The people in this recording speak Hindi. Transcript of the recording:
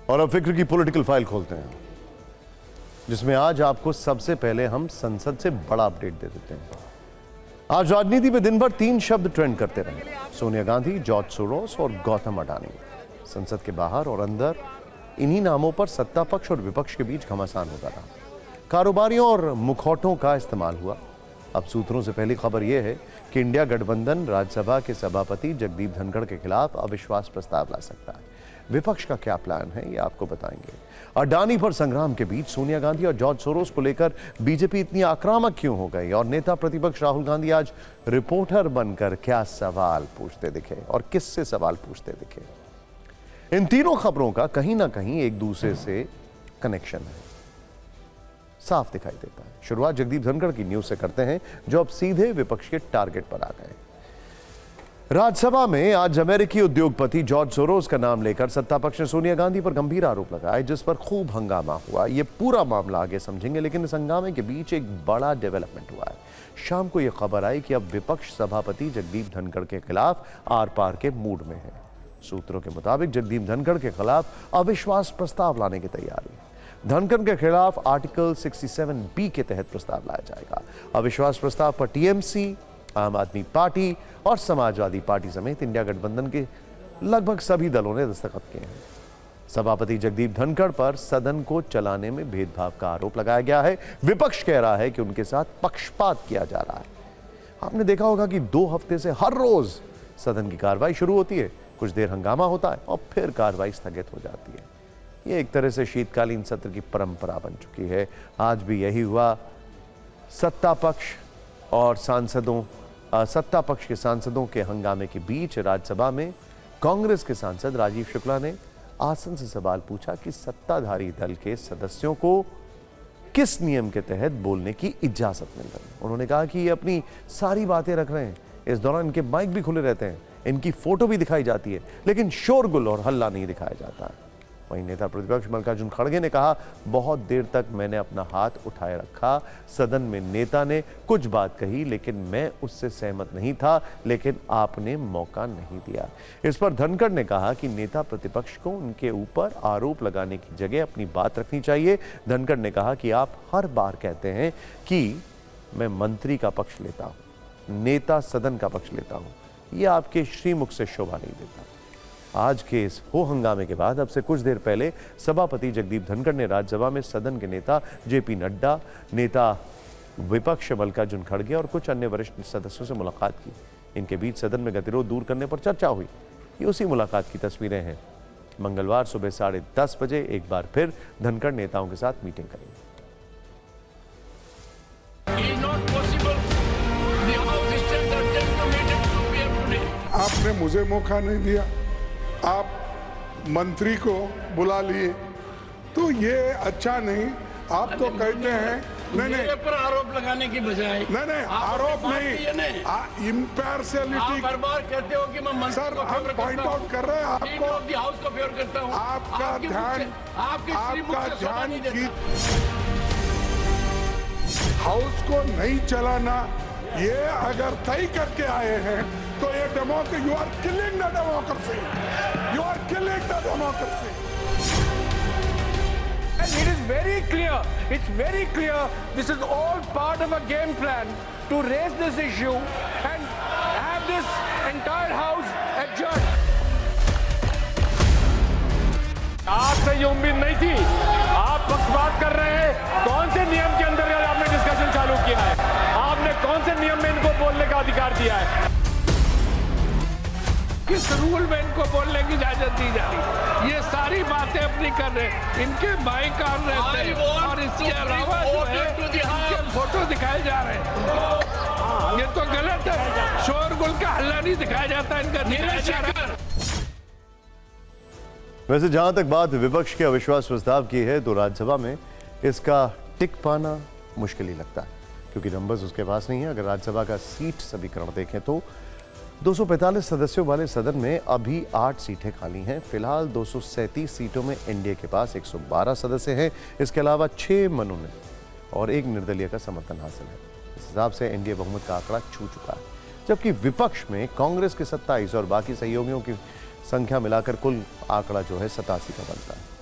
और अब फिक्र की पॉलिटिकल फाइल खोलते हैं, जिसमें आज आपको सबसे पहले हम संसद से बड़ा अपडेट दे देते हैं। आज राजनीति में दिन भर 3 शब्द ट्रेंड करते रहे, सोनिया गांधी, जॉर्ज सोरोस और गौतम अडानी। संसद के बाहर और अंदर इन्हीं नामों पर सत्ता पक्ष और विपक्ष के बीच घमासान होता रहा। कारोबारियों और मुखौटों का इस्तेमाल हुआ। अब सूत्रों से पहली खबर यह है कि इंडिया गठबंधन राज्यसभा के सभापति जगदीप धनखड़ के खिलाफ अविश्वास प्रस्ताव ला सकता है। विपक्ष का क्या प्लान है, ये आपको बताएंगे। अडानी पर संग्राम के बीच सोनिया गांधी और जॉर्ज सोरोस को लेकर बीजेपी इतनी आक्रामक क्यों हो गई, और नेता प्रतिपक्ष राहुल गांधी आज रिपोर्टर बनकर क्या सवाल पूछते दिखे और किससे सवाल पूछते दिखे। इन तीनों खबरों का कहीं ना कहीं एक दूसरे से कनेक्शन है, साफ दिखाई देता है। शुरुआत जगदीप धनखड़ की न्यूज से करते हैं, जो अब सीधे विपक्ष के टारगेट पर आ गए। राज्यसभा में आज अमेरिकी उद्योगपति जॉर्ज सोरोस का नाम लेकर सत्ता पक्ष ने सोनिया गांधी पर गंभीर आरोप लगाए, जिस पर खूब हंगामा हुआ। यह पूरा मामला आगे समझेंगे, लेकिन इस हंगामे के बीच एक बड़ा डेवलपमेंट हुआ है। शाम को यह खबर आई कि अब विपक्ष सभापति जगदीप धनखड़ के खिलाफ आर पार के मूड में है। सूत्रों के मुताबिक जगदीप धनखड़ के खिलाफ अविश्वास प्रस्ताव लाने की तैयारी। धनखड़ के खिलाफ आर्टिकल 67B के तहत प्रस्ताव लाया जाएगा। अविश्वास प्रस्ताव पर टीएमसी, आम आदमी पार्टी और समाजवादी पार्टी समेत इंडिया गठबंधन के लगभग सभी दलों ने दस्तखत किए हैं। सभापति जगदीप धनखड़ पर सदन को चलाने में भेदभाव का आरोप लगाया गया है। विपक्ष कह रहा है कि उनके साथ पक्षपात किया जा रहा है। आपने देखा होगा कि 2 हफ्ते से हर रोज सदन की कार्रवाई शुरू होती है, कुछ देर हंगामा होता है और फिर कार्रवाई स्थगित हो जाती है। यह एक तरह से शीतकालीन सत्र की परंपरा बन चुकी है। आज भी यही हुआ। सत्ता पक्ष के सांसदों के हंगामे के बीच राज्यसभा में कांग्रेस के सांसद राजीव शुक्ला ने आसन से सवाल पूछा कि सत्ताधारी दल के सदस्यों को किस नियम के तहत बोलने की इजाजत मिल रही है। उन्होंने कहा कि ये अपनी सारी बातें रख रहे हैं, इस दौरान इनके माइक भी खुले रहते हैं, इनकी फोटो भी दिखाई जाती है, लेकिन शोरगुल और हल्ला नहीं दिखाया जाता है। वहीं नेता प्रतिपक्ष मल्लिकार्जुन खड़गे ने कहा, बहुत देर तक मैंने अपना हाथ उठाए रखा, सदन में नेता ने कुछ बात कही लेकिन मैं उससे सहमत नहीं था, लेकिन आपने मौका नहीं दिया। इस पर धनखड़ ने कहा कि नेता प्रतिपक्ष को उनके ऊपर आरोप लगाने की जगह अपनी बात रखनी चाहिए। धनखड़ ने कहा कि आप हर बार कहते हैं कि मैं मंत्री का पक्ष लेता हूं, नेता सदन का पक्ष लेता हूं, यह आपके श्रीमुख से शोभा नहीं देता। आज के इस हो हंगामे के बाद अब से कुछ देर पहले सभापति जगदीप धनखड़ ने राज्यसभा में सदन के नेता जेपी नड्डा, नेता विपक्ष मल्लिकार्जुन खड़गे और कुछ अन्य वरिष्ठ सदस्यों से मुलाकात की। इनके बीच सदन में गतिरोध दूर करने पर चर्चा हुई। ये उसी मुलाकात की तस्वीरें हैं। मंगलवार सुबह 10:30 बजे एक बार फिर धनखड़ नेताओं के साथ मीटिंग करेंगे। आपने मुझे मौका नहीं दिया, आप मंत्री को बुला लिए, तो ये अच्छा नहीं। आप तो कहते हैं नहीं पर आरोप लगाने की बजाय नहीं आरोप नहीं, इम्पार्शियलिटी बार बार कहते हो कि मैं मंत्री सर, हम पॉइंट आउट कर रहे हैं आपको, हाउस को फेवर करता हूं। आपका ध्यान हाउस को नहीं चलाना, ये अगर तय करके आए हैं तो ये democracy, you are killing the democracy, you are killing the democracy. And it is very clear, it's very clear, this is all part of a game plan to raise this issue and have this entire house adjourned. आपसे ये उम्मीद नहीं थी, आप पक्षपात कर रहे हैं। कौन से नियम के अंदर आपने डिस्कशन चालू किया है? आपने कौन से नियम में इनको बोलने का अधिकार दिया है? किस रूल में इनको बोलने की इजाजत दी जा रही? ये सारी बातें अपनी कर रहे हैं, इनके बाइक कार रहते हैं और इसके अलावा जो है इनके फोटो दिखाए जा रहे हैं। ये तो गलत है। शोरगुल का हल्ला नहीं दिखाया जाता, इनका दिखाया जा रहा है। वैसे जहां तक बात विपक्ष के अविश्वास प्रस्ताव की है, तो राज्यसभा में इसका टिक पाना मुश्किल ही लगता है, क्योंकि नंबर्स उसके पास नहीं है। अगर राज्यसभा का सीट समीकरण देखें तो 245 सदस्यों वाले सदन में अभी 8 सीटें खाली हैं। फिलहाल 237 सीटों में एनडीए के पास 112 सदस्य हैं। इसके अलावा 6 मनोनीत और 1 निर्दलीय का समर्थन हासिल है। इस हिसाब से एनडीए बहुमत का आंकड़ा छू चुका है, जबकि विपक्ष में कांग्रेस के 27 और बाकी सहयोगियों की संख्या मिलाकर कुल आंकड़ा जो है 87 का बनता है।